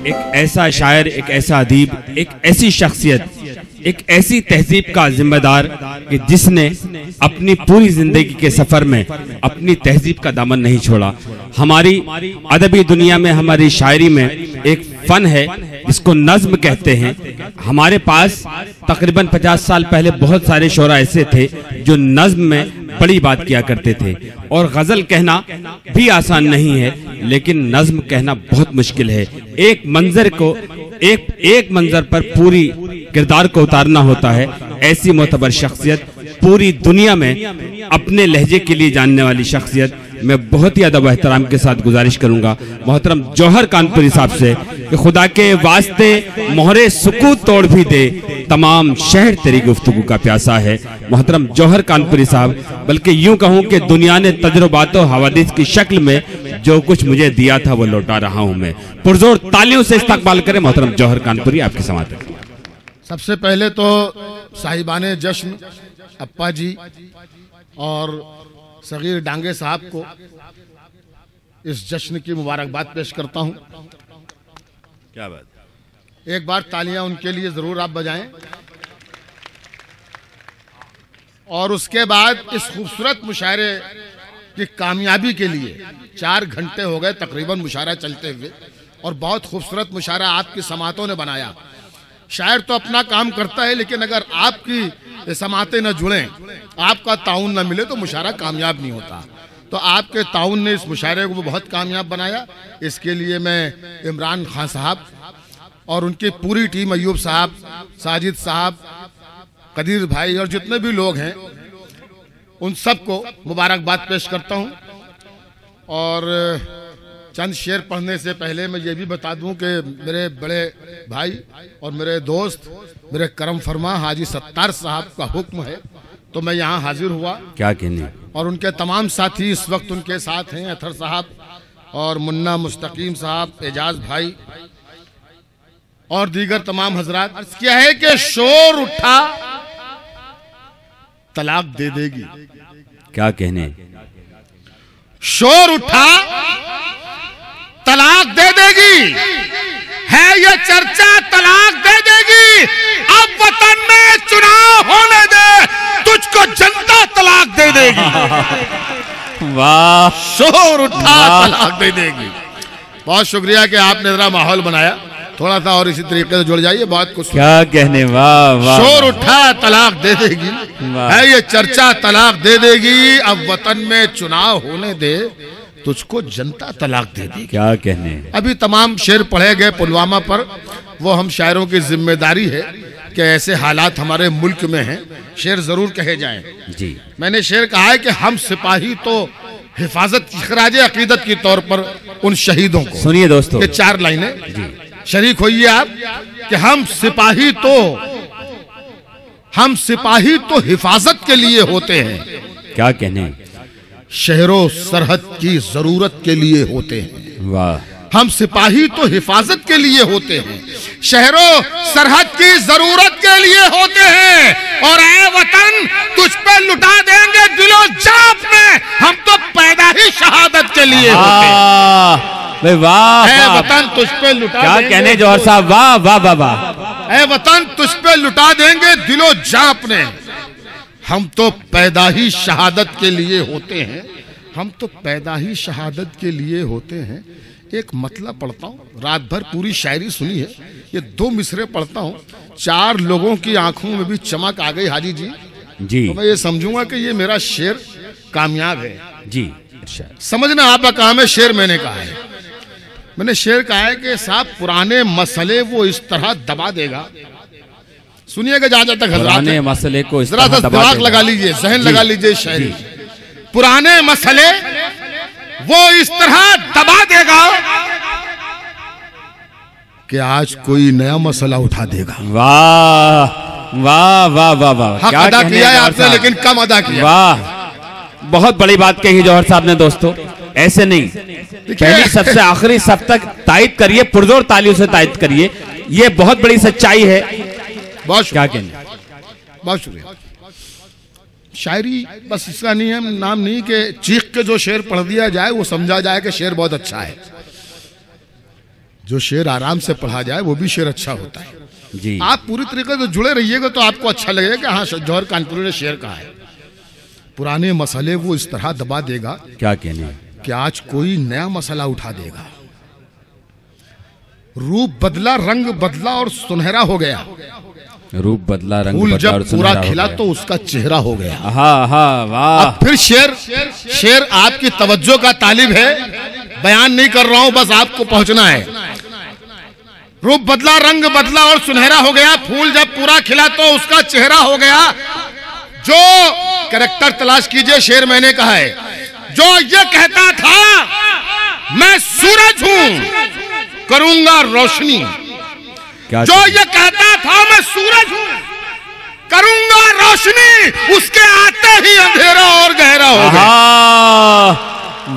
एक ऐसा शायर, एक ऐसा अदीब, एक ऐसी शख्सियत, एक ऐसी तहजीब का जिम्मेदार कि जिसने अपनी पूरी जिंदगी के सफर में अपनी तहजीब का दामन नहीं छोड़ा। हमारी अदबी दुनिया में, हमारी शायरी में एक फन है जिसको नज्म कहते हैं। हमारे पास तकरीबन 50 साल पहले बहुत सारे शोरा ऐसे थे जो नज्म में बड़ी बात किया करते थे। और गजल कहना भी आसान नहीं है, लेकिन नज्म कहना बहुत मुश्किल है। एक मंजर को एक मंजर पर पूरी किरदार को उतारना होता है। ऐसी मोतबर शख्सियत, पूरी दुनिया में अपने लहजे के लिए जानने वाली शख्सियत, मैं बहुत ही अदब एहतराम के साथ गुजारिश करूंगा मोहतरम जौहर कानपुरी साहब से कि खुदा के वास्ते मोहरे सुकूत तोड़ भी दे, तमाम शहर तेरी गुफ्तगू का प्यासा है। मोहतरम जौहर कानपुरी साहब, बल्कि यूं कहूं कि दुनिया ने तजुर्बातो हवादिस की शक्ल में जो कुछ मुझे दिया था वो लौटा रहा हूं मैं। पुरजोर तालियों से इस्तकबाल करें मोहतरम जौहर कानपुरी, आपकी समाअत। सबसे पहले तो साहिबाने जश्न अप्पा जी और सगीर डांगे साहब को इस जश्न की मुबारकबाद पेश करता हूं। क्या बात, एक बार तालियां उनके लिए जरूर आप बजाएं। और उसके बाद इस खूबसूरत मुशायरे की कामयाबी के लिए 4 घंटे हो गए तकरीबन मुशायरा चलते हुए, और बहुत खूबसूरत मुशायरा आपकी समातों ने बनाया। शायर तो अपना काम करता है, लेकिन अगर आपकी समातें न जुड़ें, आपका ताउन न मिले तो मुशायरा कामयाब नहीं होता। तो आपके ताउन ने इस मुशायरे को बहुत कामयाब बनाया। इसके लिए मैं इमरान खान साहब और उनकी पूरी टीम, अयूब साहब, साजिद साहब, कदीर भाई और जितने भी लोग हैं, उन सबको मुबारकबाद पेश करता हूं। और चंद शेर पढ़ने से पहले मैं ये भी बता दूं कि मेरे बड़े भाई और मेरे दोस्त, मेरे करम फरमा हाजी सत्तार साहब का हुक्म है तो मैं यहाँ हाजिर हुआ। क्या कहने। और उनके तमाम साथी इस वक्त उनके साथ हैं, अथर साहब और मुन्ना मुस्तकीम साहब, एजाज भाई और दीगर तमाम हजरात। अर्ज किया है कि शोर उठा तलाक दे देगी। क्या कहने। शोर उठा तलाक दे देगी, है ये चर्चा तलाक दे देगी। अब वतन में चुनाव होने दे, तुझको जनता तलाक दे देगी। वाह, शोर उठा तलाक दे देगी। बहुत शुक्रिया कि आपने जरा माहौल बनाया। थोड़ा सा और इसी तरीके से जुड़ जाइए, बहुत कुछ। क्या कहने। वाह वाह। शोर उठा तलाक दे देगी, है ये चर्चा तलाक दे देगी। अब वतन में चुनाव होने दे, तुझको जनता तलाक दे दी। क्या कहने। अभी तमाम शेर पढ़े गए पुलवामा पर, वो हम शायरों की जिम्मेदारी है कि ऐसे हालात हमारे मुल्क में हैं, शेर जरूर कहे जाएं। जी, मैंने शेर कहा है कि हम सिपाही तो हिफाजत खराज अकीदत के तौर पर उन शहीदों को। सुनिए दोस्तों, ये 4 लाइनें जी शरीक होइए आप कि हम सिपाही तो हिफाजत के लिए होते हैं। क्या कहने। शहरों सरहद की जरूरत के लिए होते हैं। वाह। हम सिपाही तो हिफाजत के लिए होते हैं, शहरों सरहद की जरूरत के लिए होते हैं। और ऐ वतन तुझ पे लुटा देंगे दिलो जाप में, हम तो पैदा ही शहादत के लिए होते हैं। वाह। ऐ वतन तुझ पे लुटा क्या कहने जौहर साहब। वाह वाह वाह वाह। ऐ वतन तुझ पे लुटा देंगे दिलो जाप ने, हम तो पैदा ही शहादत के लिए होते हैं। हम तो पैदा ही शहादत के लिए होते हैं। एक मतलब पढ़ता हूँ, रात भर पूरी शायरी सुनी है, ये 2 मिसरे पढ़ता हूँ। 4 लोगों की आंखों में भी चमक आ गई हाजी जी। तो मैं ये समझूंगा कि ये मेरा शेर कामयाब है। जी, समझना आपका काम है। शेर मैंने कहा है, मैंने शेर कहा है कि साहब पुराने मसले वो इस तरह दबा देगा। सुनिएगा जहां तक पुराने मसले को जरा सा दिमाग लगा लीजिए, जहन लगा लीजिए शायरी। पुराने मसले वो इस तरह दबा देगा कि आज कोई नया मसला उठा देगा। वाह वाह वाह वाह वाह। हक अदा किया है आपने, लेकिन कम अदा किया। वाह, बहुत बड़ी बात कही जौहर साहब ने। दोस्तों ऐसे नहीं, पहली सबसे आखिरी सब तक तायद करिए, पुरजोर तालियों से तायद करिए। ये बहुत बड़ी सच्चाई है। बहुत क्या कहने। बहुत शुक्रिया। शायरी बस इसका नहीं है, नाम नहीं कि चीख के जो शेर पढ़ दिया जाए वो समझा जाए कि शेर बहुत अच्छा है। जो शेर आराम से पढ़ा जाए वो भी शेर अच्छा होता है जी। आप पूरी तरीके से जुड़े रहिएगा तो आपको अच्छा लगेगा कि हाँ जौहर कानपुरी ने शेर कहा है। पुराने मसले वो इस तरह दबा देगा, क्या कहने, कि आज कोई नया मसला उठा देगा। रूप बदला, रंग बदला और सुनहरा हो गया। रूप बदला, रंग फूल बदला और जब पूरा सुनहरा खिला हो गया। तो उसका चेहरा हो गया। हाँ हाँ वाह। अब फिर शेर आपकी तवज्जो का तालिब है, बयान नहीं कर रहा हूं, बस आपको पहुंचना है। रूप बदला, रंग बदला और सुनहरा हो गया। फूल जब पूरा खिला तो उसका चेहरा हो गया। जो कैरेक्टर तलाश कीजिए, शेर मैंने कहा है। जो ये कहता था मैं सूरज हूं करूंगा रोशनी, जो ये कहता था मैं सूरज हूं करूंगा रोशनी, उसके आते ही अंधेरा और गहरा हो गया।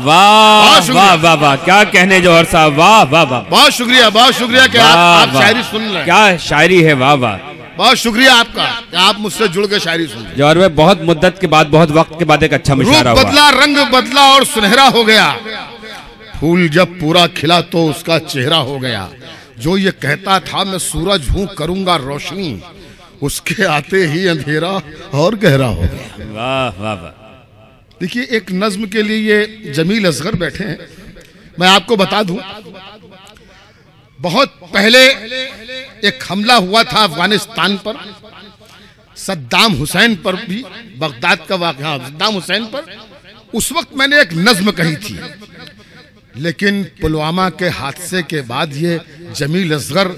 वाह वाह वाह वाह, क्या कहने जौहर साहब, वाह वाह वाह। बहुत शुक्रिया कि आप शायरी सुन रहे हैं। क्या शायरी है, वाह वाह। बहुत शुक्रिया आपका कि आप मुझसे जुड़ के शायरी सुन रहे हैं। जौहर भाई, बहुत मुद्दत के बाद, बहुत वक्त के बाद एक अच्छा मुशायरा हुआ। रूप बदला, रंग बदला और सुनहरा हो गया। फूल जब पूरा खिला तो उसका चेहरा हो गया। जो ये कहता था मैं सूरज हूं करूंगा रोशनी, उसके आते ही अंधेरा और गहरा हो गया। वाह वाह वाह। देखिए, एक नज्म के लिए ये जमील असगर बैठे हैं। मैं आपको बता दूं, बहुत पहले एक हमला हुआ था अफगानिस्तान पर, सद्दाम हुसैन पर भी, बगदाद का वाक़या सद्दाम हुसैन पर। उस वक्त मैंने एक नज्म कही थी, लेकिन पुलवामा के हादसे के बाद ये जमील असगर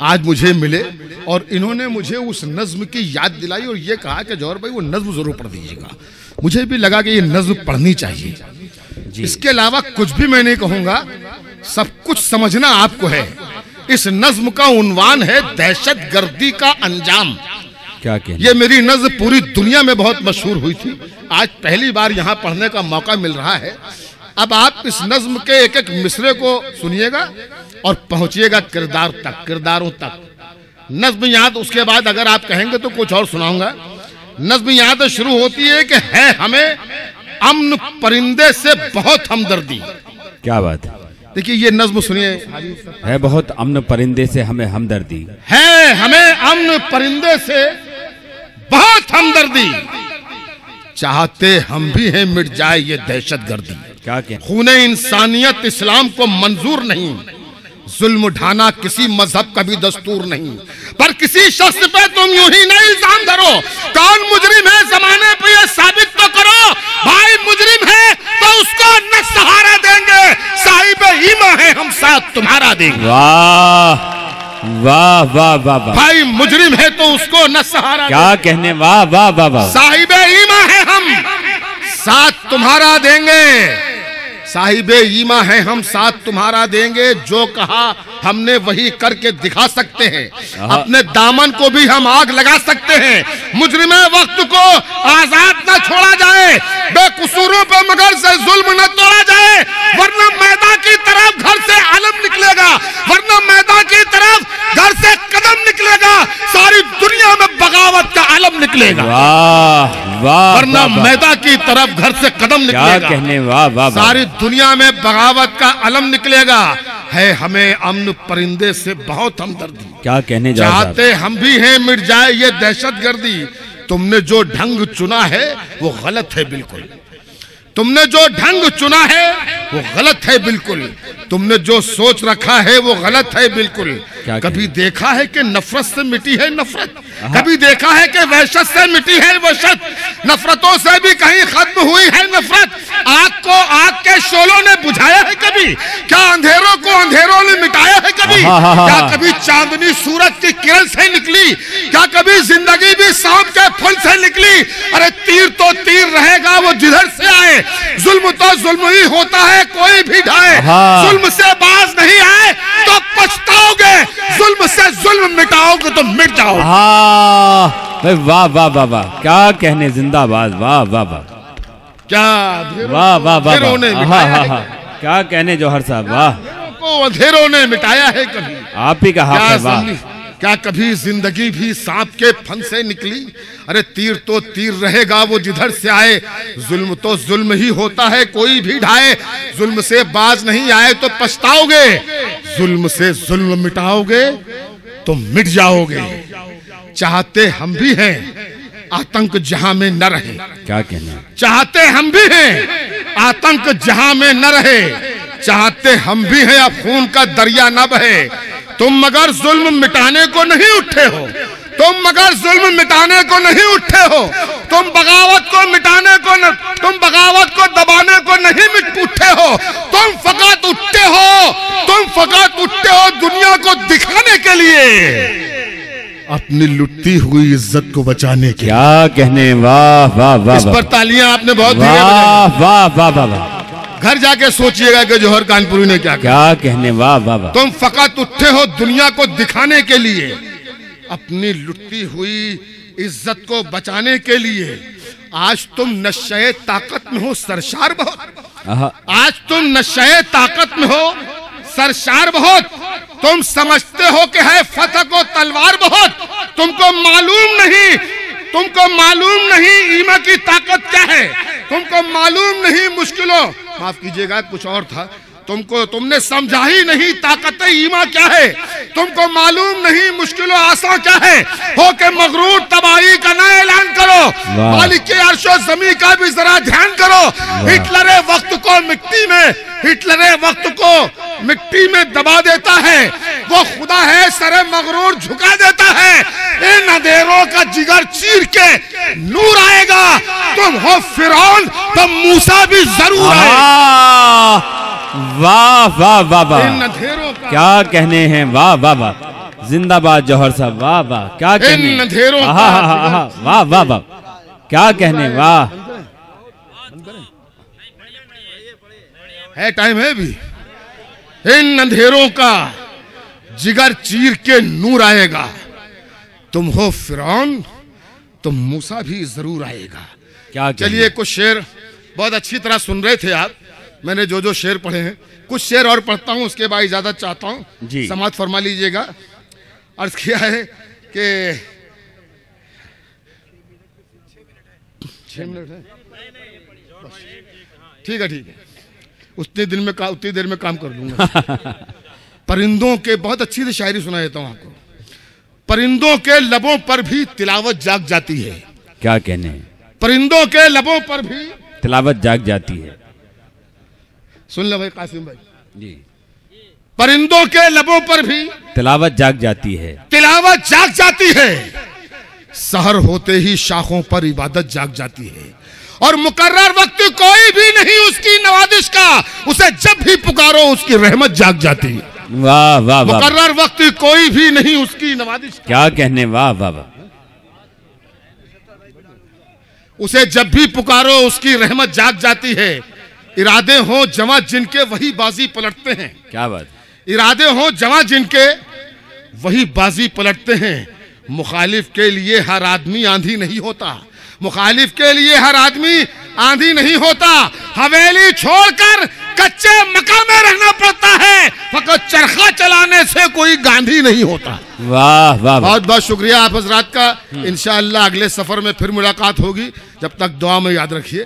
आज मुझे मिले और इन्होंने मुझे उस नज्म की याद दिलाई और ये कहा कि जौहर भाई वो नज्म जरूर पढ़ दीजिएगा। मुझे भी लगा कि ये नज्म पढ़नी चाहिए। इसके अलावा कुछ भी मैं नहीं कहूंगा, सब कुछ समझना आपको है। इस नज्म का उन्वान है दहशतगर्दी का अंजाम। क्या कहना? ये मेरी नज्म पूरी दुनिया में बहुत मशहूर हुई थी, आज पहली बार यहाँ पढ़ने का मौका मिल रहा है। अब आप इस नज्म के एक एक मिसरे को सुनिएगा और पहुंचिएगा किरदार तक, किरदारों तक। नज्म याद, उसके बाद अगर आप कहेंगे तो कुछ और सुनाऊंगा। नज्म याद शुरू होती है कि है हमें अमन परिंदे से बहुत हमदर्दी। क्या बात है। देखिए ये नज्म सुनिए। है बहुत अमन परिंदे से हमें हमदर्दी, है हमें अमन परिंदे से बहुत हमदर्दी, चाहते हम भी हैं मिट जाए ये दहशतगर्दी। क्या कहना? खूने इंसानियत इस्लाम को मंजूर नहीं, जुल्म ढाना किसी मजहब का भी दस्तूर नहीं, पर किसी शख्स पे तुम यूं ही नहीं इल्जाम धरो। कौन मुजरिम है जमाने पे ये साबित तो करो। भाई मुजरिम है तो उसको न सहारा देंगे, साहिब ईमा है हम साथ तुम्हारा देंगे। वाह वाह वाह वाह वाह। भाई मुजरिम है तो उसको न सहारा, क्या कहने, वाह वाह वाह वाह। साहिब ईमा है हम साथ तुम्हारा देंगे, साहिबे ईमा है हम साथ तुम्हारा देंगे। जो कहा हमने वही करके दिखा सकते हैं, अपने दामन को भी हम आग लगा सकते हैं। मुजरिम वक्त को आजाद न छोड़ा जाए, बेकसूरों पे मगर से जुल्म न तोड़ा जाए, वरना मैदान की तरफ घर से आलम निकलेगा, वरना मैदान की तरफ घर से कदम निकलेगा, सारी दुनिया में बगावत का आलम निकलेगा। वाह वाह। वरना मैदान की तरफ घर से कदम निकलेगा। क्या कहने, वाह वाह। सारी दुनिया में बगावत का अलम निकलेगा। है हमें अमन परिंदे से बहुत हमदर्दी, क्या कहने, चाहते हम भी हैं मिट जाए ये दहशतगर्दी। तुमने जो ढंग चुना है वो गलत है बिल्कुल, तुमने जो ढंग चुना है वो गलत है बिल्कुल, तुमने जो सोच रखा है वो गलत है बिल्कुल। कभी देखा है कि नफरत से मिटी है नफरत, कभी देखा है कि वहशत से मिटी है वहशत, नफरतों से भी कहीं खत्म हुई है नफरत। आग को आग के शोलों ने बुझाया है कभी, क्या अंधेरों को अंधेरों ने मिटाया है कभी, क्या कभी चांदनी सूरज की किरण से निकली, क्या कभी जिंदगी भी सांप के फूल से निकली। अरे तीर तो तीर रहेगा वो जिधर से आए, जुल्म तो जुल्म ही होता है कोई भी ढाए, जुल्म से बाज नहीं आए तो पछताओगे, जुल्म से जुल्म मिटाओगे तो मिट जाओ। वाह वाह वाह वाह, क्या कहने, जिंदाबाद, वाह वाह वाह। क्या वाह वाह वाह, क्या कहने जौहर साहब, वाह। को अंधेरों ने मिटाया है कभी, आप ही का हक है, वाह। क्या कभी जिंदगी भी सांप के फन से निकली? अरे तीर तो तीर रहेगा वो जिधर से आए, जुल्म तो जुल्म ही होता है कोई भी ढाए। जुल्म से बाज नहीं आए तो पछताओगे, जुल्म से जुल्म मिटाओगे तो मिट जाओगे। चाहते हम भी हैं आतंक जहां में न रहे। क्या कहना? चाहते हम भी हैं आतंक जहां में न रहे। चाहते हम भी हैं अब खून का दरिया न बहे। तुम मगर जुल्म मिटाने को नहीं उठे हो, तुम मगर जुल्म मिटाने को नहीं उठे हो। तुम बगावत को मिटाने को न, तुम बगावत को दबाने को नहीं उठे हो। तुम फकत उठते हो, तुम फकत उठते हो दुनिया को दिखाने के लिए, अपनी लुटती हुई इज्जत को बचाने के। क्या कहने? वाह वाह वाह। इस पर तालियां आपने बहुत दी। वाह वाह वाह वाह। घर जाके सोचिएगा कि जौहर कानपुरी ने क्या कहने? वाह वाह वाह। तुम फकत उठे हो दुनिया को दिखाने के लिए, अपनी लुटती हुई इज्जत को बचाने के लिए। आज तुम नशे ताकत में हो सरशार बहुत, आज तुम नशे ताकत में हो सरशार बहुत। तुम समझते हो कि है फतह को तलवार बहुत, तुमको मालूम नहीं ईमा की ताकत क्या है। तुमको मालूम नहीं मुश्किलों, माफ कीजिएगा कुछ और था, तुमने समझा ही नहीं ताकत ईमा क्या है। तुमको मालूम नहीं मुश्किलों आसा क्या है। हो के मगरूर तबाही का ना ऐलान करो, मालिक के अर्शो ज़मीन का भी जरा ध्यान करो। हिटलर वक्त को मिट्टी में दबा देता है, वो खुदा है सरे मगरूर झुका देता है। इन अंधेरों का जिगर चीर के नूर आएगा। तुम हो फिरौन तो मूसा भी जरूर आएगा। वाह वाह वाह वाह। इन अंधेरों का क्या कहने हैं? वाह वाह वाह। जिंदाबाद जौहर साहब। वाह वाह। क्या कहने? इन अंधेरों का वाह वाह वाह। क्या कहने? वाह। है टाइम है भी। इन अंधेरों का जिगर चीर के नूर आएगा। तुम हो फिरौन तो मूसा भी जरूर आएगा। क्या? चलिए कुछ शेर बहुत अच्छी तरह सुन रहे थे आप। मैंने जो शेर पढ़े हैं, कुछ शेर और पढ़ता हूं, उसके बाद इजाजत चाहता हूं जी। समाज फरमा लीजिएगा। अर्ज किया है कि 6 मिनट है, ठीक है, उतनी देर में काम कर लूंगा। परिंदों के, बहुत अच्छी सी शायरी सुना देता हूं आपको। परिंदों के लबों पर भी तिलावत जाग जाती है। क्या कहने? परिंदों के लबों पर भी तिलावत जाग जाती है। सुन लो भाई कासिम भाई जी। परिंदों के लबों पर भी तिलावत जाग जाती है, तिलावत जाग जाती है। सहर होते ही शाखों पर इबादत जाग जाती है। और मुकर्रर वक्त कोई भी नहीं उसकी नवाजिश का, उसे जब भी पुकारो उसकी रहमत जाग जाती है। वाह वाह। मुकर्रर वक्त कोई भी नहीं उसकी नवाजिश का। क्या कहने? वाह वाह वाह। उसे जब भी पुकारो उसकी रहमत जाग जाती है। इरादे हो जमा जिनके वही बाजी पलटते हैं। क्या बात? इरादे हो जमा जिनके वही बाजी पलटते हैं। मुखालिफ के लिए हर आदमी आंधी नहीं होता, मुखालिफ के लिए हर आदमी आंधी नहीं होता। हवेली छोड़कर कच्चे मकान में रहना पड़ता है, फकत चरखा चलाने से कोई गांधी नहीं होता। वाह वाह। बहुत बहुत शुक्रिया आप हजरात का। इंशाअल्लाह अगले सफर में फिर मुलाकात होगी। जब तक दुआ में याद रखिए।